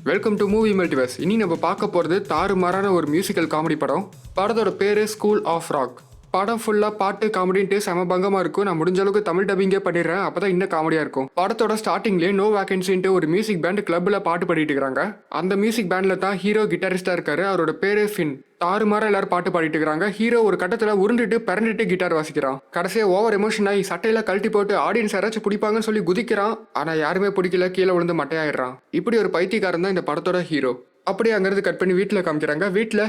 Welcome to movie multiverse. இனி நம்ம பார்க்க போகிறது தாறுமாறான ஒரு மியூசிக்கல் காமெடி படம். படத்தோட பேர் ஸ்கூல் ஆஃப் ராக். படம் ஃபுல்லாக பாட்டு காமெடின்ட்டு செம பங்கமாக இருக்கும். நான் முடிஞ்ச அளவுக்கு தமிழ் டப்பிங்கே பண்ணிடுறேன், அப்போ தான் இன்னும் காமெடியாக இருக்கும். படத்தோட ஸ்டார்டிங்லேயே நோ வேகன்சின்ட்டு ஒரு மியூசிக் பேண்ட் கிளப்பில் பாட்டு பாடிட்டு இருக்கிறாங்க. அந்த மியூசிக் பேண்டில் தான் ஹீரோ கிட்டாரிஸ்டாக இருக்காரு. அவரோட பேர் ஃபின். தாறுமாற எல்லாரும் பாட்டு பாடிட்டு இருக்காங்க. ஹீரோ ஒரு கட்டத்தில் உருண்டுட்டு பிறண்டுட்டு கிட்டார் வாசிக்கிறான். கடைசியாக ஓவர் எமோஷன் ஆகி சட்டையில கழட்டி போட்டு ஆடியன்ஸ் யாராச்சும் பிடிப்பாங்கன்னு சொல்லி குதிக்கிறான். ஆனால் யாருமே பிடிக்கல, கீழே விழுந்து மட்டையாயிடுறான். இப்படி ஒரு பைத்தியக்காரன் தான் இந்த படத்தோட ஹீரோ. அப்படியே அங்கேருந்து கட் பண்ணி வீட்டில் காமிக்கிறாங்க. வீட்டில்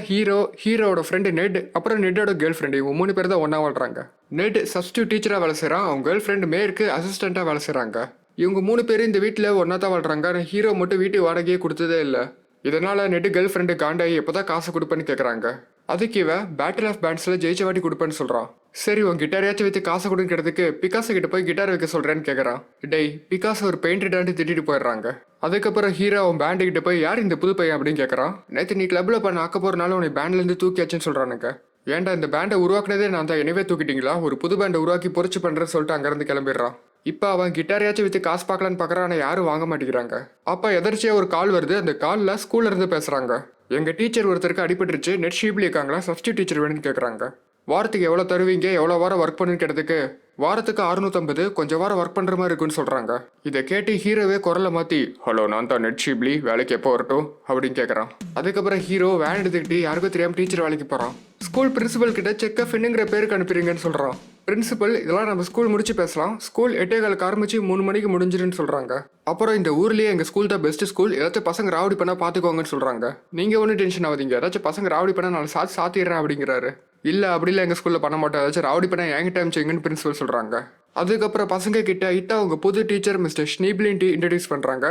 ஹீரோவோட ஃப்ரெண்டு நெட், அப்புறம் நெட்டோட கேர்ள் ஃப்ரெண்டு, இவங்க 3 பேர் தான் ஒன்றா வாழ்றாங்க. நெட் சப்ஸ்டியூட் டீச்சராக வேலை செய்கிறான். அவங்க கேர்ள் ஃப்ரெண்டு மேற்கு அசிஸ்டண்ட்டாக வேலை செய்கிறாங்க. இவங்க 3 பேர் இந்த வீட்டில் ஒன்றா தான் வாழ்றாங்க. ஆனால் ஹீரோ மட்டும் வீட்டு வாடகையே கொடுத்ததே இல்லை. இதனால் நெட் கேர்ள் ஃப்ரெண்டு காண்டாயி எப்போ தான் காசு கொடுப்பேன்னு கேட்குறாங்க. அதுக்கு இவன் பேட்டில் ஆஃப் பேண்ட்ஸில் ஜெயிச்ச வாட்டி கொடுப்பேன்னு சொல்கிறான். சரி, உன் கிட்டாரையாச்சும் வைத்து காசை கொடுக்கிறதுக்கு பிகாசோ கிட்ட போய் கிட்டார் வைக்க சொல்கிறேன்னு கேட்குறான். டேய், பிகாசோ ஒரு பெயிண்டடான்ட்டு திட்டிட்டு போயிடுறாங்க. அதுக்கப்புறம் ஹீரோ அவன் பேண்டு கிட்ட போய் யார் இந்த புது பையன் அப்படின்னு கேட்குறான். நேற்று நீ கிளப்பில் பண்ண ஆக்க போகிறனால உன்னை பேண்ட்லேருந்து தூக்கியாச்சுன்னு சொல்கிறானுங்க. ஏன்டா இந்த பேண்டை உருவாக்குனதே நான் தான், எனவே தூக்கிட்டீங்களா? ஒரு புது பேண்டை உருவாக்கி பொறிச்சு பண்ணுறேன்னு சொல்லிட்டு அங்கேருந்து கிளம்பிடுறான். இப்போ அவன் கிட்டாரையாச்சும் விற்று காசு பார்க்கலான்னு பார்க்குறான். ஆனால் யாரும் வாங்க மாட்டேங்கிறாங்க. அப்போ எதர்ச்சியாக ஒரு கால் வருது. அந்த காலில் ஸ்கூல்ல இருந்து பேசுகிறாங்க. எங்கள் டீச்சர் ஒருத்தருக்கு அடிபட்டுருச்சு, நெட் ஷீப்லி இருக்காங்களா, சப்ஸ்டியூட் டீச்சர் வேணும்னு கேட்குறாங்க. வாரத்துக்கு எவ்வளோ தருவீங்க, எவ்வளோ வாரம் ஒர்க் பண்ணுன்னு கேட்டதுக்கு வாரத்துக்கு 650, கொஞ்சம் வாரம் ஒர்க் பண்ணுற மாதிரி இருக்குன்னு சொல்கிறாங்க. இதை கேட்டு ஹீரோவே குரலை மாற்றி, ஹலோ நான் தான் நெட் ஷீப்லி, வேலைக்கு எப்போ வரட்டும் அப்படின்னு கேட்குறான். அதுக்கப்புறம் ஹீரோ வேன் எடுத்துக்கிட்டு யாருக்கும் தெரியாமல் டீச்சர் வேலைக்கு போகிறான். ஸ்கூல் பிரின்சிபல் கிட்ட செக்கை ஃபின்னுங்கிற பேருக்கு அனுப்பிடுங்கன்னு சொல்கிறான். பிரின்சிபல், இதெல்லாம் நம்ம ஸ்கூல் முடிச்சு பேசலாம், ஸ்கூல் 8:15 ஆரம்பிச்சு 3 மணிக்கு முடிஞ்சிருன்னு சொல்கிறாங்க. அப்புறம் இந்த ஊர்லேயே எங்கள் ஸ்கூல் தான் பெஸ்ட் ஸ்கூல், ஏதாச்சும் பசங்க ராவடி பண்ணால் பார்த்துக்கோங்கன்னு சொல்கிறாங்க. நீங்கள் ஒன்றும் டென்ஷன் ஆகாதீங்க, ஏதாச்சும் பசங்க ராவடி பண்ணால் நான் சாத்திடுறேன் அப்படிங்கிறாரு. இல்லை, அப்படி இல்லை, எங்கள் ஸ்கூலில் பண்ண மாட்டோம், ஏதாச்சும் ராவடி பண்ணால் என்கிட்ட அனுப்பிச்சிங்கன்னு பிரின்சிபல் சொல்கிறாங்க. அதுக்கப்புறம் பசங்க கிட்ட அவங்க புது டீச்சர் மிஸ்டர் ஷ்னீப்லின்ட்டு இன்ட்ரடியூஸ் பண்ணுறாங்க.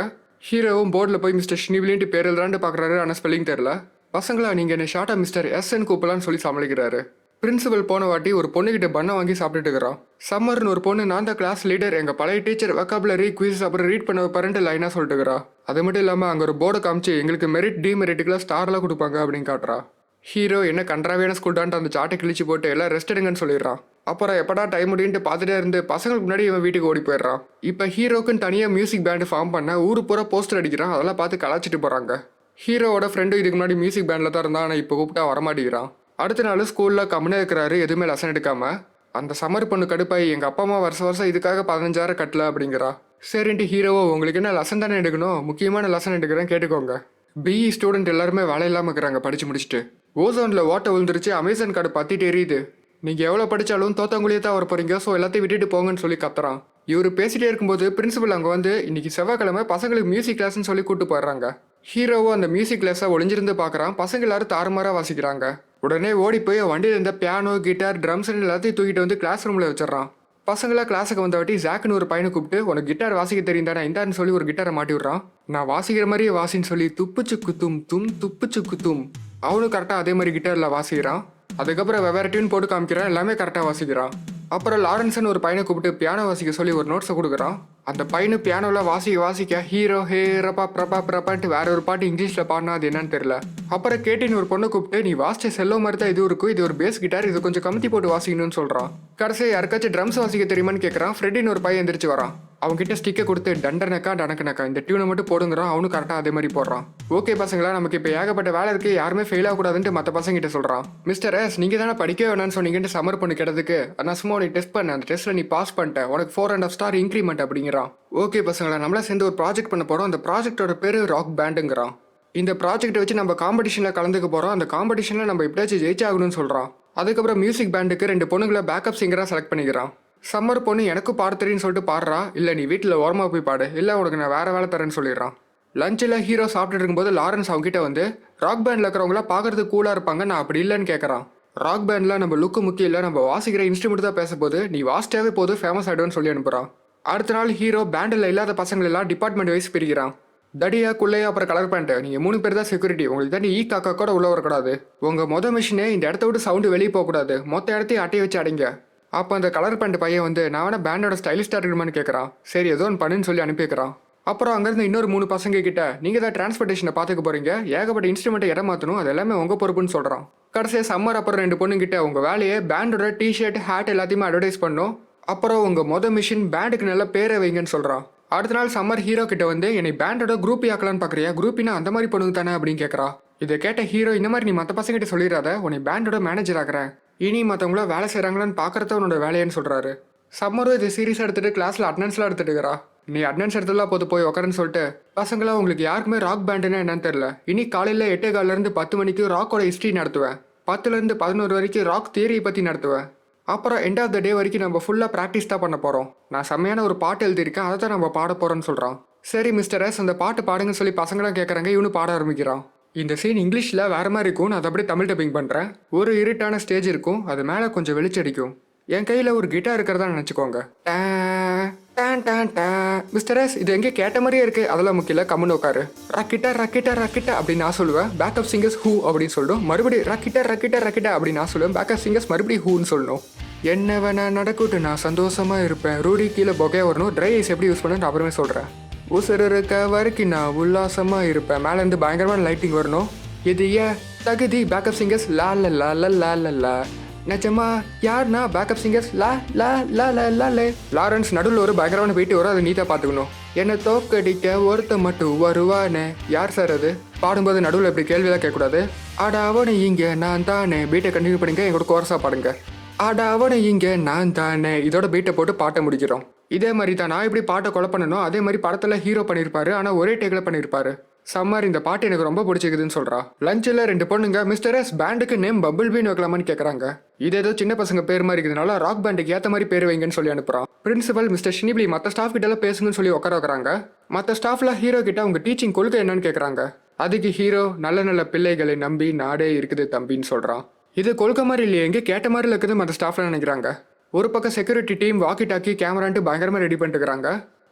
ஹீரோவும் போர்டில் போய் மிஸ்டர் ஷ்னீப்லின்ட்டு பேர் எழுதாண்டு பார்க்குறாரு. ஆனால் ஸ்பெல்லிங் தெரில. பசங்களா நீங்கள் என்ன ஷார்ட்டாக மிஸ்டர் எஸ்என் கூப்பிடலான்னு சொல்லி சமாளிக்கிறாரு. பிரின்சிபல் போன வாட்டி ஒரு பொண்ணுகிட்ட பண்ணை வாங்கி சாப்பிட்டுட்டு இருக்கிறான். சம்மர்னு ஒரு பொண்ணு, நான் தான் கிளாஸ் லீடர், எங்கள் பழைய டீச்சர் வெக்காபுலரி குவிஸ் அப்புறம் ரீட் பண்ண வைப்பாருன்ட்டு லைனாக சொல்லிட்டுக்கிறா. அது மட்டும் இல்லாமல் அங்கே ஒரு போர்டை காமிச்சு எங்களுக்கு மெரிட் டிமெரிட்டுக்கெலாம் ஸ்டார்லாம் கொடுப்பாங்க அப்படின்னு காட்டுறா. ஹீரோ என்ன கன்றாவியான ஸ்கூல்டான்ட்டு அந்த சாட்டை கிழிச்சு போட்டு எல்லாம் ரெஸ்ட் எடுங்கன்னு சொல்லிடுறான். அப்புறம் எப்படா டைம் முடின்ட்டு பார்த்துட்டே இருந்து பசங்களுக்கு முன்னாடி இவன் வீட்டுக்கு ஓடி போயிடுறான். இப்போ ஹீரோக்குன்னு தனியாக மியூசிக் பேண்டு ஃபார்ம் பண்ண ஊரு பூரா போஸ்டர் அடிக்கிறான். அதெல்லாம் பார்த்து கலாச்சிட்டு போகிறாங்க. ஹீரோவோட ஃப்ரெண்டு இதுக்கு முன்னாடி மியூசிக் பேண்டில் தான் இருந்தான், ஆனால் இப்போ கூப்பிட்டா வரமாட்டேங்கிறான். அடுத்த நாள் ஸ்கூலில் கம்முனே இருக்கிறாரு, எதுவுமே லெசன் எடுக்காம. அந்த சம்மர் பொண்ணு கடுப்பாய் எங்கள் அப்பா அம்மா வருஷம் இதுக்காக 15,000 கட்டல அப்படிங்கிறா. சரின்ட்டு ஹீரோவோ, உங்களுக்கு என்ன லெசன் தானே எடுக்கணும், முக்கியமான லெசன் எடுக்கிறேன் கேட்டுக்கோங்க. பிஇ ஸ்டூடெண்ட் எல்லாருமே வேலை இல்லாமல் இருக்கிறாங்க படித்து முடிச்சுட்டு. ஓசோனில் ஓட்டை விழுந்துருச்சு, அமேசான் கார்டு பற்றிட்டு எரியுது, நீங்கள் எவ்வளோ படித்தாலும் தோத்தவங்களையே தான் வர போகிறீங்க, ஸோ எல்லாத்தையும் விட்டுட்டு போங்கன்னு சொல்லி கத்துறான். இவர் பேசிகிட்டே இருக்கும்போது பிரின்சிபல் அங்கே வந்து இன்னைக்கு செவ்வாய்க்கிழமை பசங்களுக்கு மியூசிக் கிளாஸ்ன்னு சொல்லி கூப்பிட்டு போயிடுறாங்க. ஹீரோவோ அந்த மியூசிக் கிளாஸை ஒளிஞ்சிருந்து பார்க்குறான். பசங்க எல்லாரும் தாறுமாறாக வாசிக்கிறாங்க. உடனே ஓடி போய் வண்டியில் இருந்த பியானோ, கிட்டார், ட்ரம்ஸ் எல்லாத்தையும் தூக்கிட்டு வந்து கிளாஸ் ரூமில் வச்சிடறான். பசங்களாம் கிளாஸுக்கு வந்த வாட்டி ஜாக்குன்னு ஒரு பையனை கூப்பிட்டு, உனக்கு கிட்டார் வாசிக்க தெரியும் தானே, இந்தான்னு சொல்லி ஒரு கிட்டாரை மாட்டி விட்றான். நான் வாசிக்கிற மாதிரியே வாசின்னு சொல்லி துப்புச்சு குத்தும் தும் துப்புச்சு குத்தும். அவனும் கரெக்டாக அதே மாதிரி கிட்டாரில் வாசிக்கிறான். அதுக்கப்புறம் வெவ்வேறு டியூன் போட்டு காமிக்கிறான், எல்லாமே கரெக்டாக வாசிக்கிறான். அப்புறம் லாரன்ஸ்னு ஒரு பையனை கூப்பிட்டு பியானோ வாசிக்க சொல்லி ஒரு நோட்ஸை கொடுக்குறான். அந்த பையனு பியானோவில் வாசிக்க ஹீரோ ஹே ரப்பா பிரபா பிரபான்ட்டு வேற ஒரு பாட்டு இங்கிலீஷில் பாடினா அது என்னன்னு தெரியல. அப்புறம் கேட்டின்னு ஒரு பொண்ணை கூப்பிட்டு, நீ வாசிச்ச செல்லோ மாதிரி தான் இது இருக்கும், இது ஒரு பேஸ் கிட்டார், இது கொஞ்சம் கமுத்தி போட்டு வாசிக்கணும்னு சொல்கிறான். கடைசியாக யாருக்காச்சும் ட்ரம்ஸ் வாசிக்க தெரியுமான்னு கேட்குறான். ஃப்ரெட்டின்னு ஒரு பையன் எந்திரிச்சு வரான். அவங்ககிட்ட ஸ்டிக்கை கொடுத்து டண்டனக்கா டனக்கனக்கா இந்த டியூனை மட்டும் போடுங்கிறான். அவனும் கரெக்டாக அதே மாதிரி போடுறான். ஓகே பசங்களா, நமக்கு இப்போ ஏகப்பட்ட வேலை இருக்குது, யாருமே ஃபெயில் ஆகக்கூடாதுன்ட்டு மற்ற பசங்கிட்ட சொல்கிறான். மிஸ்டர் எஸ், நீங்கள் தானே படிக்க வேணான்னு சொன்னீங்கன்ட்டு சம்மர் பொண்ணு கேட்டதுக்கு, நான் சும்மா உனக்கு டெஸ்ட் பண்ணேன், அந்த டெஸ்ட்டில் நீ பாஸ் பண்ணிட்ட, உனக்கு 4.5 ஸ்டார் இன்க்ரிமெண்ட் அப்படிங்கிறான். ஓகே பசங்களா, நம்மளா சேர்ந்து ஒரு ப்ராஜெக்ட் பண்ண போகிறோம், அந்த ப்ராஜெக்டோட பேர் ராக் பேண்டுங்கிறான். இந்த ப்ராஜெக்ட்டை வச்சு நம்ம காம்படிஷனில் கலந்துக்க போகிறோம், அந்த காம்படிஷனில் நம்ம எப்படியாச்சும் ஜெயிச்சாகணும்னு சொல்கிறான். அதுக்கப்புறம் மியூசிக் பேண்டுக்கு 2 பொண்ணுங்களை பேக்கப் சிங்கராக செலக்ட் பண்ணிக்கிறான். சம்மர் பொண்ணு எனக்கும் பாட தெரியுன்னு சொல்லிட்டு பாடுறா. இல்லை நீ வீட்டில் ஓரமாக போய் பாடு, இல்லை உனக்கு நான் வேறு வேலை தரேன்னு சொல்லிடுறான். லஞ்சில் ஹீரோ சாப்பிட்டு இருக்கும்போது லாரன்ஸ் அவங்ககிட்ட வந்து, ராக் பேண்டில் இருக்கிறவங்களாம் பார்க்கறதுக்கு கூலாக இருப்பாங்க, நான் அப்படி இல்லைன்னு கேட்குறான். ராக் பேண்டில் நம்ம லுக்கு முக்கியம் இல்லை, நம்ம வாசிக்கிற இன்ஸ்ட்ருமெண்ட் தான் பேசும்போது, நீ வாசிட்டாவே போது ஃபேமஸ் ஆகிடும்னு சொல்லி அனுப்புகிறான். அடுத்த நாள் ஹீரோ பேண்டில் இல்லாத பசங்களெல்லாம் டிபார்ட்மெண்ட் வைஸ் பிரிக்கிறான். தடியா, குள்ளையா, அப்புறம் கலர் பேண்ட்டு, நீங்கள் 3 பேர் தான் செக்யூரிட்டி, உங்களுக்கு தாண்டி காக்கா கூட உள்ள வரக்கூடாது. உங்கள் மிஷினே இந்த இடத்த விட்டு சவுண்டு வெளியே போகக்கூடாது, மொத்த இடத்தையும் அட்டையை வச்சு அடைங்க. அப்போ அந்த கலர் பேண்ட் பையன் வந்து, நான் வேணா பேண்டோட ஸ்டைலிஸ்டாக இருக்கணுமான்னு கேட்குறான். சரி ஏதோ ஒன்று பண்ணுன்னு சொல்லி அனுப்பிக்கிறான். அப்புறம் அங்கேருந்து இன்னொரு 3 பசங்க கிட்ட, நீங்கள் தான் டிரான்ஸ்போர்ட்டேஷனை பார்த்துக்க போகிறீங்க, ஏகப்பட்ட இன்ஸ்ட்ருமெண்ட்டை இடம் மாற்றணும், அது எல்லாமே உங்கள் பொறுப்புன்னு சொல்கிறான். கடைசியாக சம்மர் அப்புறம் 2 பொண்ணுங்கிட்ட, உங்கள் வேலையை பேண்டோட டிஷர்ட், ஹேட் எல்லாத்தையுமே அட்வர்டைஸ் பண்ணணும், அப்புறம் உங்கள் மிஷின் பேண்டுக்கு நல்ல பேரை வைங்கன்னு சொல்கிறான். அடுத்த நாள் சம்மர் ஹீரோ கிட்ட வந்து என்னை பேண்டோட குரூப் ஆக்கலான்னு பார்க்குறியா? குரூப்பினா அந்த மாதிரி பொண்ணுங்க தானே அப்படின்னு கேட்குறா. இதை கேட்ட ஹீரோ, இந்த மாதிரி நீ மற்ற பசங்கிட்ட சொல்லிடாத, உன்னை பேண்டோட மேனேஜர் ஆக்குறேன், இனி மற்றவங்கள வேலை செய்கிறாங்களான்னு பார்க்குறத உன்னோட வேலையன்னு சொல்கிறாரு. சம்மரும் இதை சீரியஸாக எடுத்துகிட்டு கிளாஸில் அட்டனன்ஸ்லாம் எடுத்துட்டுக்கிறா. நீ அட்டனன்ஸ் எடுத்துலாம் போய் உட்காருன்னு சொல்லிட்டு, பசங்களா உங்களுக்கு யாருக்குமே ராக் பேண்டுன்னா என்னன்னு தெரியல, இனி காலையில் 8:15 10 மணிக்கு ராக்கோட ஹிஸ்ட்ரி நடத்துவேன், 10 to 11 வரைக்கும் ராக் தியரியை பற்றி நடத்துவேன், அப்புறம் எண்ட் ஆஃப் த டே வரைக்கும் நம்ம ஃபுல்லாக ப்ராக்டிஸ் தான் பண்ண போகிறோம், நான் செம்மையான ஒரு பாட்டு எழுதியிருக்கேன், அதை தான் நம்ம பாட போகிறோன்னு சொல்கிறான். சரி மிஸ்டர் எஸ், அந்த பாட்டு பாடுங்கன்னு சொல்லி பசங்களாம் கேட்குறாங்க. இவனு பாட ஆரம்பிக்கிறான். இந்த சீன் இங்கிலீஷில் வேறு மாதிரி இருக்கும், நான் அதை அப்படியே தமிழ் டப்பிங் பண்ணுறேன். ஒரு இருட்டான ஸ்டேஜ் இருக்கும், அது மேலே கொஞ்சம் வெளிச்சடிக்கும். என் கையில் ஒரு கிட்டார் இருக்கிறதா நினச்சிக்கோங்க. மிஸ்டர் எஸ், இது எங்கே கேட்ட மாதிரியே இருக்குது, அதெல்லாம் முக்கியம், கம்முன்னு உட்காரு. ரக்கிட்டா ரக்கிட்டா ரக்கிட்டா அப்படின்னு நான் சொல்லுவேன், பேக்கப் சிங்கர்ஸ் ஹூ அப்படின்னு சொல்லணும். மறுபடியும் ரக்கிட்டா ரக்கிட்டா ரக்கிட்டா அப்படின்னு நான் சொல்லுவேன், பேக்கப் சிங்கர்ஸ் மறுபடியும் ஹூன்னு சொல்லணும். என்ன வேணா நடக்கட்டும், நான் சந்தோஷமாக இருப்பேன், ரூடி கீழே பொகே வரணும், ட்ரை ஐஸ் எப்படி யூஸ் பண்ணு அப்புறமே சொல்கிறேன், உசுறு இருக்க வரைக்கும் நான் உல்லாசமாக இருப்பேன், மேலேருந்து பயங்கரமான லைட்டிங் வரணும், இது ஏன் தகுதி, பேக்கப் சிங்கர்ஸ் லா ல லா ல லா ல லா, நிஜமா யாருன்னா பேக்கப் சிங்கர்ஸ் லா லா லா லா லா லே. லாரன்ஸ் நடுவில் ஒரு பயங்கரமான வீட்டு வரும், அதை நீட்டாக பார்த்துக்கணும். என்னை தோக்கடிக்க ஒருத்த மட்டும் வருவானே, யார் சார் அது? பாடும்போது நடுவில் இப்படி கேள்வியெல்லாம் கேட்கக்கூடாது. ஆடா அவனை இங்கே நான் தானே, பீட்டை கண்டினியூ பண்ணிங்க, எங்களோட கோரஸாக பாடுங்க. ஆடா அவனை இங்கே நான் தானே, இதோட பீட்டை போட்டு பாட்டை முடிக்கிறோம். இதே மாதிரி தான் நான் எப்படி பாட்டை கொலை பண்ணணும், அதே மாதிரி படத்தில் ஹீரோ பண்ணியிருப்பாரு, ஆனால் ஒரே டேக்கில் பண்ணியிருப்பாரு. சம்மர் இந்த பாட்டு எனக்கு ரொம்ப பிடிச்சிக்குதுன்னு சொல்கிறா. லஞ்சில் 2 பொண்ணுங்க மிஸ்டர் எஸ் பேண்டுக்கு நேம் பபிள் பீன் வைக்கலாமான்னு கேட்குறாங்க. இது ஏதோ சின்ன பசங்க பேர் மாதிரி இருக்கிறதுனால ராக் பேண்டுக்கு ஏற்ற மாதிரி பேர் வைங்கன்னு சொல்லி அனுப்புகிறான். பிரின்சிபல் மிஸ்டர் ஷினிப்லி மற்ற ஸ்டாஃப் கிட்டலாம் பேசுங்கன்னு சொல்லி உட்கார வைக்கிறாங்க. மற்ற ஸ்டாஃப்லாம் ஹீரோ கிட்ட அவங்க டீச்சிங் கொள்கை என்னன்னு கேட்குறாங்க. அதுக்கு ஹீரோ, நல்ல நல்ல பிள்ளைகளை நம்பி நாடே இருக்குது தம்பின்னு சொல்கிறான். இது கொள்கை மாதிரி இல்லையே, எங்கே கேட்ட மாதிரி இருக்குது மற்ற ஸ்டாஃப்லாம் நினைக்கிறாங்க. ஒரு பக்கம் செக்யூரிட்டி டீம் வாக்கி டாக்கி கேமரான்ட்டு பயங்கரமாக ரெடி பண்ணிட்டுருக்காங்க.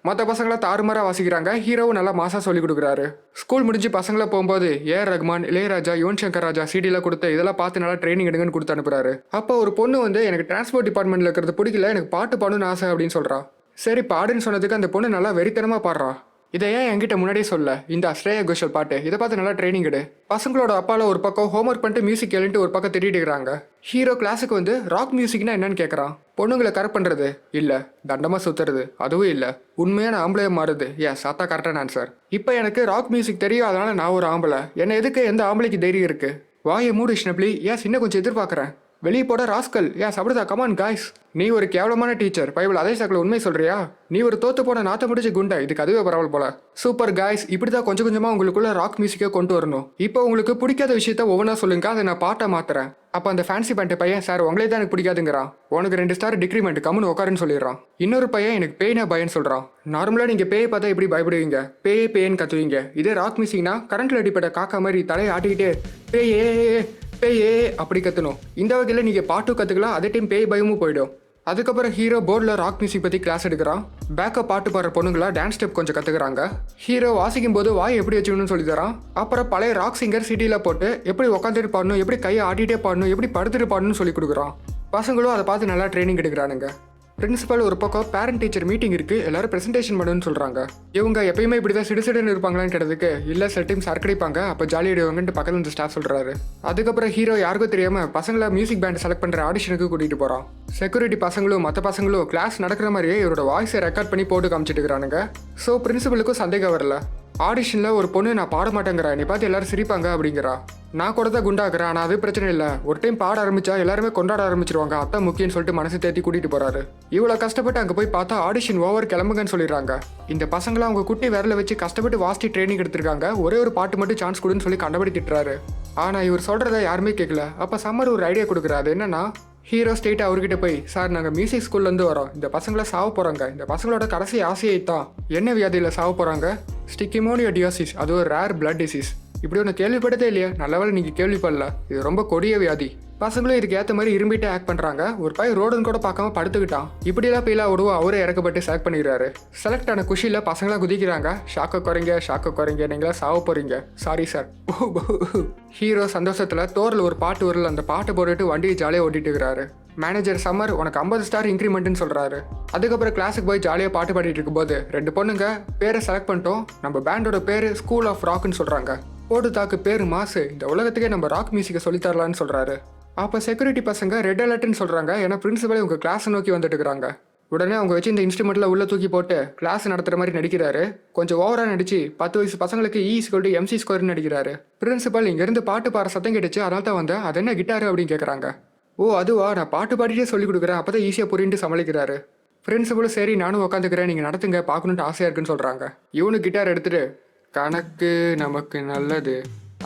மற்ற பசங்களாம் தாறுமாறாக வாசிக்கிறாங்க. ஹீரோவும் நல்லா மாசாக சொல்லி கொடுக்குறாரு. ஸ்கூல் முடிஞ்சு பசங்களாம் போகும்போது ஏஆர் ரஹ்மான், இளையராஜா, யுவன் சங்கர் ராஜா சிடியில் கொடுத்து இதெல்லாம் பார்த்து நல்லா ட்ரைனிங் எடுங்கன்னு கொடுத்து அனுப்புறாரு. அப்போ ஒரு பொண்ணு வந்து எனக்கு டிரான்ஸ்போர்ட் டிபார்ட்மெண்ட்டில் இருக்கிறது பிடிக்கல, எனக்கு பாட்டு பாடணும்னு ஆசை அப்படின்னு சொல்கிறா. சரி பாடுன்னு சொன்னதுக்கு அந்த பொண்ணு நல்லா வெறித்தனமாக பாடுறா. இதை ஏன் என்கிட்ட முன்னாடியே சொல்ல, இந்த ஸ்ரேயா கோஷல் பாட்டு, இதை பார்த்து நல்லா ட்ரைனிங் எடு. பசங்களோட அப்பால ஒரு பக்கம் ஹோம்ஒர்க் பண்ணிட்டு மியூசிக் கேளுன்ட்டு ஒரு பக்கம் திட்டிட்டு இருக்கிறாங்க. ஹீரோ கிளாஸுக்கு வந்து ராக் மியூசிக்னா என்னன்னு கேட்குறான். பொண்ணுங்களை கரெக்ட் பண்ணுறது இல்லை, தண்டமாக சுற்றுறது அதுவும் இல்லை, உண்மையான ஆம்பளையை மாறுது. எஸ், அதான் கரெக்டான ஆன்சர். இப்போ எனக்கு ராக் மியூசிக் தெரியும், அதனால நான் ஒரு ஆம்பளை. என்னை எதுக்கு எந்த ஆம்பளைக்கு தைரியம் இருக்குது? வாயை மூடு ஷ்னப்லி. எஸ், இன்னும் கொஞ்சம் எதிர்பார்க்குறேன். வெளியே போட ராஸ்கல். எஸ் அப்படிதான், கமான் காய்ஸ். நீ ஒரு கேவலமான டீச்சர், பைபிள் அதே சாக்கில் உண்மை சொல்றியா? நீ ஒரு தோத்து போன நாத்த முடிச்சு குண்டா, இதுக்கு அதுவே பரவாயில்ல போல. சூப்பர் காய்ஸ், இப்படி தான் கொஞ்சம் கொஞ்சமாக உங்களுக்குள்ள ராக் மியூசிக்கை கொண்டு வரணும். இப்போ உங்களுக்கு பிடிக்காத விஷயத்த ஒவ்வொன்றா சொல்லுங்க, அதை நான் பாட்டை மாத்துறேன். அப்போ அந்த ஃபேன்சி பேண்ட் பையன், சார் உங்களே தான் எனக்கு பிடிக்காதுங்கிறான். உனக்கு 2 ஸ்டார் டிக்ரிமெண்ட், கம்முன்னு உட்காருன்னு சொல்லிடுறான். இன்னொரு பையன் எனக்கு பேய்னா பயன்னு சொல்கிறான். நார்மலாக நீங்கள் பேயை பார்த்தா எப்படி பயப்படுவீங்க? பேயே பேயன்னு கத்துவீங்க. இதே ராக் மியூசிக்னா கரண்ட்டில் அடிப்பட்ட காக்கா மாதிரி தலையை ஆட்டிக்கிட்டே பேயே பேயே அப்படி கற்றணும். இந்த வகையில் நீங்கள் பாட்டு கற்றுக்கலாம், அதே டைம் பேய் பயமும் போயிடும். அதுக்கப்புறம் ஹீரோ போர்டில் ராக் மியூசிக் பற்றி கிளாஸ் எடுக்கிறான். பேக்கப் பாட்டு பாடுற பொண்ணுங்களா டான்ஸ் ஸ்டெப் கொஞ்சம் கற்றுக்குறாங்க. ஹீரோ வாசிக்கும் போது வாய் எப்படி வச்சுக்கணும்னு சொல்லி தரான். அப்புறம் பழைய ராக் சிங்கர் சிட்டியில் போட்டு எப்படி உட்காந்துட்டு பாடணும், எப்படி கையை ஆட்டிகிட்டே பாடணும், எப்படி படுத்துட்டு பாடணும்னு சொல்லி கொடுக்குறான். பசங்களும் அதை பார்த்து நல்லா ட்ரைனிங் எடுக்கிறானுங்க. பிரின்சிபல் ஒரு பக்கம் பேரண்ட் டீச்சர் மீட்டிங் இருக்குது, எல்லாரும் ப்ரெசன்டேஷன் பண்ணுன்னு சொல்கிறாங்க. இவங்க எப்பயுமே இப்படி தான் சிடுசிடுன்னு இருப்பாங்களான்னு கேட்டதுக்கு, இல்லை சில டைம் சரக்கடிப்பாங்க, அப்போ ஜாலியாடுவாங்கன்ட்டு பக்கத்தில் இந்த ஸ்டாஃப் சொல்கிறாரு. அதுக்கப்புறம் ஹீரோ யாருக்கும் தெரியாமல் பசங்களை மியூசிக் பேண்ட் செலக்ட் பண்ணுற ஆடிஷனுக்கு கூட்டிகிட்டு போகிறான். செக்யூரிட்டி பசங்களும் மற்ற பசங்களும் கிளாஸ் நடக்கிற மாதிரியே இவரோட வாய்ஸை ரெக்கார்ட் பண்ணி போட்டு காமிச்சிட்டு இருக்கிறானுங்க. ஸோ பிரின்சிபலுக்கும் சந்தேகம் வரல. ஆடிஷனில் ஒரு பொண்ணு நான் பாட மாட்டேங்கிறா, நீ பார்த்து எல்லாரும் சிரிப்பாங்க அப்படிங்கிறா. நான் கூட தான் குண்டாக்குறேன், ஆனால் அது பிரச்சனை இல்லை, ஒரு டைம் பாட ஆரம்பிச்சா எல்லாருமே கொண்டாட ஆரம்பிச்சிருவாங்க, அதான் முக்கியம்னு சொல்லிட்டு மனசு தேத்தி கூட்டிட்டு போறாரு. இவ்வளோ கஷ்டப்பட்டு அங்கே போய் பார்த்தா ஆடிஷன் ஓவர், கிளம்புங்கன்னு சொல்லிடுறாங்க. இந்த பசங்களை அவங்க குட்டி விரல வச்சு கஷ்டப்பட்டு வாசிட்டு ட்ரைனிங் எடுத்திருக்காங்க, ஒரே ஒரு பாட்டு மட்டும் சான்ஸ் கொடுன்னு சொல்லி கண்டபடி திட்டுறாரு. ஆனால் இவர் சொல்கிறத யாருமே கேட்கல. அப்போ சம்மர் ஒரு ஐடியா கொடுக்குறாரு. என்னன்னா, ஹீரோ ஸ்டேட் அவர்கிட்ட போய், சார் நாங்கள் மியூசிக் ஸ்கூல்லேருந்து வரோம், இந்த பசங்களை சாவ போகிறாங்க, இந்த பசங்களோட கடைசி ஆசையை தான் என்ன வியாதியில் சாவ போகிறாங்க? ஸ்டிக்கிமோனியோடியாசிஸ், அது ஒரு ரேர் பிளட் டிசீஸ். இப்படி ஒன்று கேள்விப்பட்டதே இல்லையா? நல்லவேளை நீங்கள் கேள்விப்படல, இது ரொம்ப கொடிய வியாதி. பசங்களும் இதுக்கு ஏற்ற மாதிரி இரும்பிட்டு ஆக்ட் பண்ணுறாங்க. ஒரு பையன் ரோடுன்னு கூட பார்க்காம படுத்துக்கிட்டான். இப்படியெல்லாம் பையில விடுவோம், அவரே இறக்கப்பட்டு செலக்ட் பண்ணிக்கிறாரு. செலக்ட் ஆன குஷியில் பசங்களாம் குதிக்கிறாங்க. ஷாக்க குறைங்க, நீங்களா சாவ போறீங்க, சாரி சார். ஹீரோ சந்தோஷத்தில் தோரில் ஒரு பாட்டு வரல, அந்த பாட்டை போட்டுட்டு வண்டியை ஜாலியாக ஓட்டிட்டு இருக்கிறாரு. மேனேஜர் சம்மர் உனக்கு 50 ஸ்டார் இன்க்ரிமெண்ட்னு சொல்கிறாரு. அதுக்கப்புறம் கிளாஸுக்கு போய் ஜாலியாக பாட்டு பாடிட்டு இருக்கும்போது 2 பொண்ணுங்க பேரை செலக்ட் பண்ணிட்டோம், நம்ம பேண்டோட பேர் ஸ்கூல் ஆஃப் ராக்னு சொல்கிறாங்க. போட்டு தாக்கு பேர் மாசு, இந்த உலகத்துக்கே நம்ம ராக் மியூசிக்கை சொல்லித்தரலான்னு சொல்கிறாரு. அப்போ செக்யூரிட்டி பசங்க ரெட் அலர்ட்னு சொல்கிறாங்க, ஏன்னா பிரின்சிபல் உங்கள் கிளாஸை நோக்கி வந்துட்டு இருக்கிறாங்க. உடனே அவங்க வச்சு இந்த இன்ஸ்ட்ருமெண்ட்ல உள்ள தூக்கி போட்டு கிளாஸ் நடத்துற மாதிரி நடிக்கிறாரு. கொஞ்சம் ஓவரா நடிச்சு 10 வயசு பசங்களுக்கு E=MC² நடிக்கிறாரு. பிரின்சிபல் இங்கிருந்து பாட்டு பாடுற சத்தம் கேட்டுச்சு, அதனால தான் வந்தேன். அது என்ன கிட்டாரு அப்படின்னு கேட்குறாங்க. ஓ அதுவா, நான் பாட்டு பாடிட்டே சொல்லி கொடுக்குறேன், அப்போ தான் ஈஸியாக புரியுன்ட்டு சமாளிக்கிறாரு. பிரின்சிபலும் சரி நானும் உட்காந்துக்கிறேன், நீங்கள் நடத்துங்க பார்க்கணுன்ட்டு ஆசையாக இருக்குன்னு சொல்கிறாங்க. இவனு கிட்டார் எடுத்துட்டு கணக்கு நமக்கு நல்லது,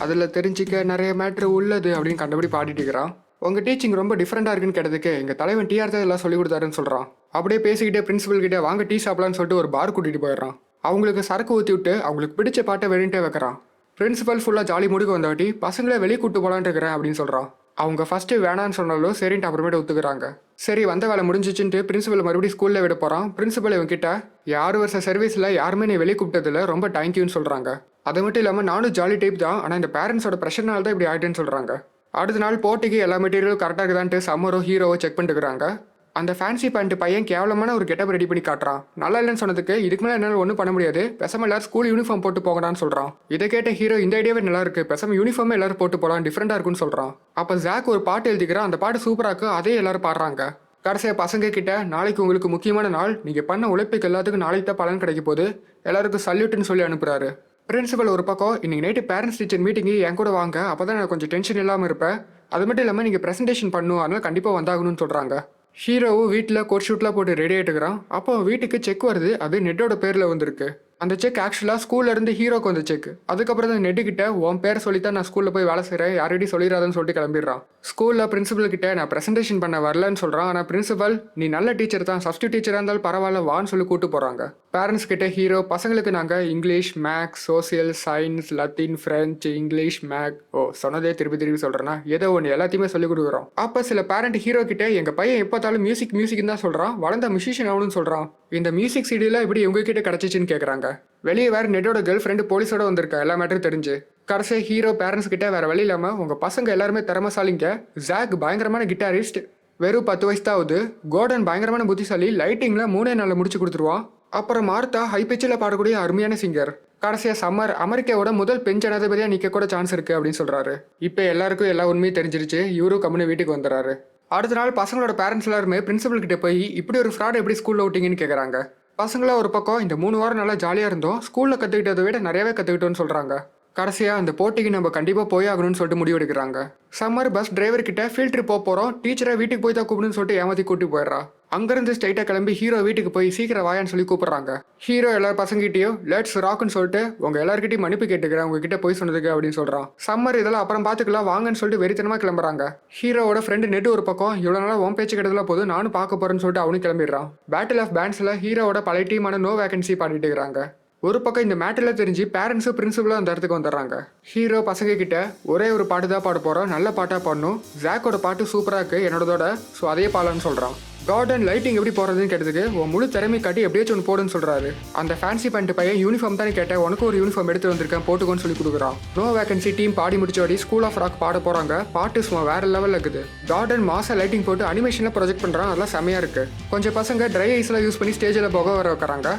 அதில் தெரிஞ்சிக்க நிறைய மேட்ரு உள்ளது அப்படின்னு கண்டபடி பாடிட்டு இருக்கிறான். உங்கள் டீச்சிங் ரொம்ப டிஃப்ரெண்ட்டாக இருக்குன்னு கேட்டதுக்கு எங்கள் தலைவன் டிஆர் தான் எல்லாம் சொல்லி கொடுத்தாருன்னு சொல்கிறான். அப்படியே பேசிக்கிட்டே பிரின்சிபல் கிட்டே வாங்க டீ சாப்பிடலான்னு சொல்லிட்டு ஒரு பார் கூட்டிகிட்டு போயிடுறான். அவங்களுக்கு சரக்கு ஊற்றி விட்டு அவங்களுக்கு பிடிச்ச பாட்டை வெளியிட்டே வைக்கிறான். பிரின்சிபல் ஃபுல்லாக ஜாலி முடிக்க வந்தவாட்டி பசங்களே வெளியே கூட்டு போகலான்ட்டு இருக்கிறேன் அப்படின்னு சொல்கிறான். அவங்க ஃபஸ்ட்டு வேணான்னு சொன்னாலும் சரின்ட்டு அப்புறமேட்டு ஒத்துக்கிறாங்க. சரி வந்த வேலை முடிஞ்சிச்சுன்ட்டு பிரின்சிபல் மறுபடியும் ஸ்கூலில் விட போகிறான். பிரின்சிபல் இவங்கிட்ட 6 வருஷ சர்வீஸில் யாருமே நீ வெளியே கூப்பிட்டதில்ல, ரொம்ப தேங்க்யூன்னு சொல்கிறாங்க. அது மட்டும் இல்லாமல் நானும் ஜாலி டைப் தான், ஆனால் இந்த பேரண்ட்ஸோட ப்ரெஷர்னால தான் இப்படி ஆகிட்டேன்னு சொல்கிறாங்க. அடுத்த நாள் போட்டிக்கு எல்லா மெட்டீரியலும் கரெக்டாக இருக்குதான்ட்டு சம்மரோ ஹீரோவோ செக் பண்ணிட்டு இருக்கிறாங்க. அந்த ஃபேன்சி பேண்ட் பையன் கேவலமான ஒரு கெட்டப் ரெடி பண்ணி காட்டுறான். நல்லா இல்லைன்னு சொன்னதுக்கு இதுக்கு மேலே என்னால் ஒன்றும் பண்ண முடியாது, பெசாம எல்லாரும் ஸ்கூல் யூனிஃபார்ம் போட்டு போங்கடான்னு சொல்கிறான். இதை கேட்ட ஹீரோ இந்த ஐடியாவே நல்லா இருக்கு, பெசாம யூனிஃபார்மே எல்லாரும் போட்டு போகலாம், டிஃப்ரெண்டாக இருக்குன்னு சொல்கிறான். அப்போ ஜாக் ஒரு பாட்டு எழுதிக்கிறான், அந்த பாட்டு சூப்பராக இருக்கு, அதே எல்லாரும் பாடுறாங்க. கடைசியாக பசங்க கிட்ட நாளைக்கு உங்களுக்கு முக்கியமான நாள், நீங்கள் பண்ண உழைப்புக்கு எல்லாத்துக்கும் நாளைக்கு தான் பலன் கிடைக்க போது, எல்லாருக்கும் சல்யூட்னு சொல்லி அனுப்புறாரு. பிரின்சிபல் ஒரு பக்கம் இன்னைக்கு நைட்டு பேரண்ட்ஸ் டீச்சர் மீட்டிங்கு என் கூட வாங்க, அப்போ தான் நான் கொஞ்சம் டென்ஷன் இல்லாமல் இருப்பேன், அது மட்டும் இல்லாமல் நீங்கள் ப்ரெசன்டேஷன் பண்ணும், அதனால் கண்டிப்பாக வந்தாகணும்னு சொல்கிறாங்க. ஹீரோவும் வீட்டில் கோட் ஷூட்லாம் போட்டு ரெடி ஆகிட்டுக்கிறான். அப்போ வீட்டுக்கு செக் வருது, அது நெட்டோட பேரில் வந்திருக்கு. அந்த செக் ஆக்சுவலாக ஸ்கூல்லேருந்து ஹீரோக்கு வந்த செக். அதுக்கப்புறம் தான் நெட்டுக்கிட்ட உன் பேர் சொல்லித்தான் நான் ஸ்கூலில் போய் வேலை செய்கிறேன், யாரையும் சொல்லிடாதுன்னு சொல்லிட்டு கிளம்பிடுறான். ஸ்கூலில் பிரின்சிபல் கிட்ட நான் ப்ரெசன்டேஷன் பண்ண வரலன்னு சொல்கிறான். ஆனால் பிரின்சிபல் நீ நல்ல டீச்சர் தான், சப்ஸ்டியூட் டீச்சராக இருந்தாலும் பரவாயில்ல வான்னு சொல்லி கூப்பிட்டு போகிறாங்க. பேரண்ட்ஸ் கிட்ட ஹீரோ பசங்களுக்கு நாங்கள் English, maths, social, science, Latin, French, English, math சொன்னதே திருப்பி சொல்கிறேன்னா ஏதோ ஒன்று எல்லாத்தையுமே சொல்லிக் கொடுக்குறோம். அப்போ சில பேரண்ட் ஹீரோ கிட்ட எங்கள் பையன் எப்போத்தாலும் மியூசிக்னு தான் சொல்கிறான், வளர்ந்த மியூசிஷியன் ஆகணும்னு சொல்கிறான், இந்த மியூசிக் சீடியில் இப்படி உங்ககிட்ட கிடச்சிச்சின்னு கேட்குறாங்க. வெளியே வேறு நெட்டோட கேர்ள் ஃப்ரெண்டு போலீஸோட வந்திருக்கா, எல்லா மேட்டரும் தெரிஞ்சு. கடைசியாக ஹீரோ பேரண்ட்ஸ் கிட்ட வேறு வழி இல்லாமல் உங்கள் பசங்க எல்லாருமே திறமசாலிங்க, ஜாக் பயங்கரமான கிட்டாரிஸ்ட், வெறும் 10 வயசு தான் ஆகுது, கோர்டன் பயங்கரமான புத்திசாலி, லைட்டிங்கில் 3 நாளில் முடிச்சு கொடுத்துருவான், அப்புறம் மார்த்தா ஹை பிச்சில் பாடக்கூடிய அருமையான சிங்கர், கடைசியாக சம்மர் அமெரிக்காவோட முதல் பெண் ஜனாதிபதியாக நிற்க கூட சான்ஸ் இருக்குது அப்படின்னு சொல்கிறாரு. இப்போ எல்லாருக்கும் எல்லா உண்மையும் தெரிஞ்சிருச்சு, இவரும் கம்முன்னு வீட்டுக்கு வந்துடுறாரு. அடுத்த நாள் பசங்களோட பேரண்ட்ஸ் எல்லாருமே பிரின்சிபல் கிட்ட போய் இப்படி ஒரு ஃப்ராட் எப்படி ஸ்கூலில் விட்டீங்கன்னு கேட்குறாங்க. பசங்கள ஒரு பக்கம் இந்த 3 வாரம் நல்லா ஜாலியாக இருந்தோம், ஸ்கூலில் கற்றுக்கிட்டதை விட நிறையவே கற்றுக்கிட்டோன்னு சொல்கிறாங்க. கடைசியாக அந்த போட்டிக்கு நம்ம கண்டிப்பாக போய் ஆகணும்னு சொல்லிட்டு முடிவு எடுக்கிறாங்க. சம்மர் பஸ் டிரைவர் கிட்ட ஃபீல்ட் ட்ரிப் போகிறோம், டீச்சரை வீட்டுக்கு போய் தான் கூப்பிடுன்னு சொல்லிட்டு ஏமாற்றி கூட்டி போயிடுறா. அங்கேருந்து ஸ்ட்ரைட்டாக கிளம்பி ஹீரோ வீட்டுக்கு போய் சீக்கிரம் வாயான்னு சொல்லி கூப்பிட்றாங்க. ஹீரோ எல்லாரும் பசங்கிட்டையும் லெட்ஸ் ராக்குன்னு சொல்லிட்டு உங்கள் எல்லாருக்கிட்டையும் மன்னிப்பு கேட்டுக்கிறேன் உங்ககிட்ட போய் சொன்னதுக்கு அப்படின்னு சொல்கிறான். சம்மர் இதெல்லாம் அப்புறம் பார்த்துக்கலாம் வாங்கன்னு சொல்லிட்டு வெறித்தனமாக கிளம்புறாங்க. ஹீரோவோட ஃப்ரெண்டு நெட்டு ஒரு பக்கம் இவ்வளோ நாளாக உன் பேச்சு கிட்டதில் போது நானும் பார்க்க போகிறேன்னு சொல்லிட்டு அவனும் கிளம்பிடுறான். பேட்டில் ஆஃப் பேண்ட்ஸில் ஹீரோவோட பழைய டீமான நோ வேகன்சி பாடிட்டு இருக்கிறாங்க. ஒரு பக்கம் இந்த மேட்டரில் தெரிஞ்சு பேரண்ட்ஸும் பிரின்சிபலும் அந்த இடத்துக்கு வந்துடுறாங்க. ஹீரோ பசங்க கிட்ட ஒரே ஒரு பாட்டு தான் பாட போகிறோம், நல்ல பாட்டாக பாடணும், ஜாக்கோட பாட்டு சூப்பராக இருக்குது என்னோடதோட, ஸோ அதே பாடலான்னு சொல்கிறான். கார்டன் லைட்டிங் எப்படி போடுறதுன்னு கேட்டதுக்கு உன் முழு திறமை காட்டி எப்படியாச்சும் ஒன்று போடுன்னு சொல்கிறாரு. அந்த ஃபேன்சி பேண்ட் பையன் யூனிஃபார்ம் தானே கேட்டேன், உனக்கு ஒரு யூனிஃபார்ம் எடுத்து வந்திருக்கேன் போட்டுக்கோன்னு சொல்லி கொடுக்குறான். நோ வேகன்சி டீம் பாடி முடிச்சோடி ஸ்கூல் ஆஃப் ராக் பாட போகிறாங்க. பாட்டு சும்மா வேறு லெவலில் இருக்குது. கார்டன் மாசம் லைட்டிங் போட்டு அனிமேஷனில் ப்ரொஜெக்ட் பண்ணுறான், அதெல்லாம் செமையாக இருக்குது. கொஞ்சம் பசங்க ட்ரை ஐஸ்லாம் யூஸ் பண்ணி ஸ்டேஜில் போக வர வைக்கிறாங்க.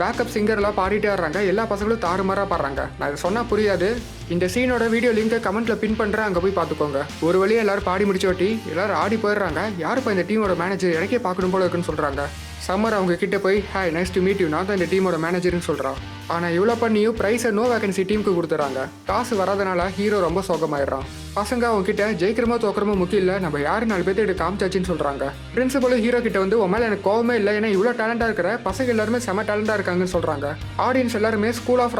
பேக்கப் சிங்கர்லாம் பாடிட்டே வர்றாங்க, எல்லா பசங்களும் தாறுமாறாக பாடுறாங்க. நான் இதை சொன்னால் புரியாது, இந்த சீனோட வீடியோ லிங்கை கமெண்ட்டில் பின் பண்ணுறேன், அங்கே போய் பார்த்துக்கோங்க. ஒரு வழியாக எல்லாரும் பாடி முடிச்சோட்டி எல்லாரும் ஆடி போயிடுறாங்க. யாருப்பா இந்த டீமோட மேனேஜர், எனக்கே பார்க்கணும் போல இருக்குன்னு சொல்கிறாங்க. சம்மர் அவங்க கிட்ட போய் hi nice to meet you, நான் தான் இந்த டீமோட மேனேஜர்னு சொல்கிறான். ஆனால் இவ்வளோ பண்ணியும் ப்ரைஸை நோ வேகன்சி டீமுக்கு கொடுத்துறாங்க. காசு வராதனால ஹீரோ ரொம்ப சோகமாயிடுறான். பசங்க அவங்க கிட்ட ஜெயிக்கிறமோ தோக்கிறமோ முக்கியம் இல்லை, நம்ம யாரு 4 பேர்த்து எடுத்து காமிச்சாச்சின்னு சொல்கிறாங்க. பிரின்சிபலும் ஹீரோ கிட்ட வந்து உன் மேலே எனக்கு கோவமே இல்லை, ஏன்னா இவ்வளோ டேலண்டாக இருக்கிற பசங்க எல்லாருமே செம டேலண்டாக இருக்காங்கன்னு சொல்கிறாங்க. ஆடியன்ஸ் எல்லாருமே ஸ்கூல் ஆஃப்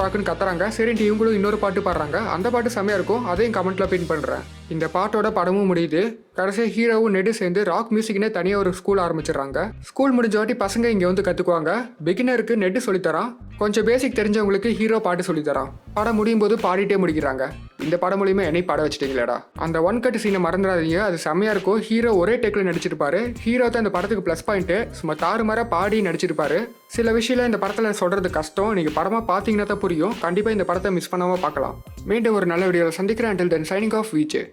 ராக்னு கத்துறாங்க. சரின்ட்டு இவங்களும் இன்னொரு பாட்டு பாடுறாங்க, அந்த பாட்டு செமையாக இருக்கும், அதையும் கமெண்ட்டில் பின் பண்ணுறேன். இந்த பாட்டோட படமும் முடியுது. கடைசியாக ஹீரோவும் நெட்டு சேர்ந்து ராக் மியூசிக்னே தனியாக ஒரு ஸ்கூல் ஆரம்பிச்சிடுறாங்க. ஸ்கூல் முடிஞ்ச வாட்டி பசங்க இங்கே வந்து கற்றுக்குவாங்க. பிகினருக்கு நெட்டு சொல்லித்தரான், கொஞ்சம் பேசிக் தெரிஞ்சவங்களுக்கு ஹீரோ பாட்டு சொல்லித்தரான். படம் முடியும் போது பாடிட்டே முடிக்கிறாங்க. இந்த படம் மூலியமாக என்னை பாட வச்சிட்டீங்களேடா. அந்த ஒன் கட் சீனை மறந்துடாதீங்க, அது செம்மையாக இருக்கும். ஹீரோ ஒரே டேக்கில் நடிச்சிருப்பாரு. ஹீரோ தான் இந்த படத்துக்கு ப்ளஸ் பாயிண்ட்டு, சும்மா தாறுமாற பாடி நடிச்சிருப்பாரு. சில விஷயம் இந்த படத்தில் சொல்கிறது கஷ்டம், நீங்கள் படமாக பார்த்தீங்கன்னா தான் புரியும். கண்டிப்பாக இந்த படத்தை மிஸ் பண்ணாமல் பார்க்கலாம். மீண்டும் ஒரு நல்ல வீடியோவில் சந்திக்கிறேன். until then signing off, வீச்சு.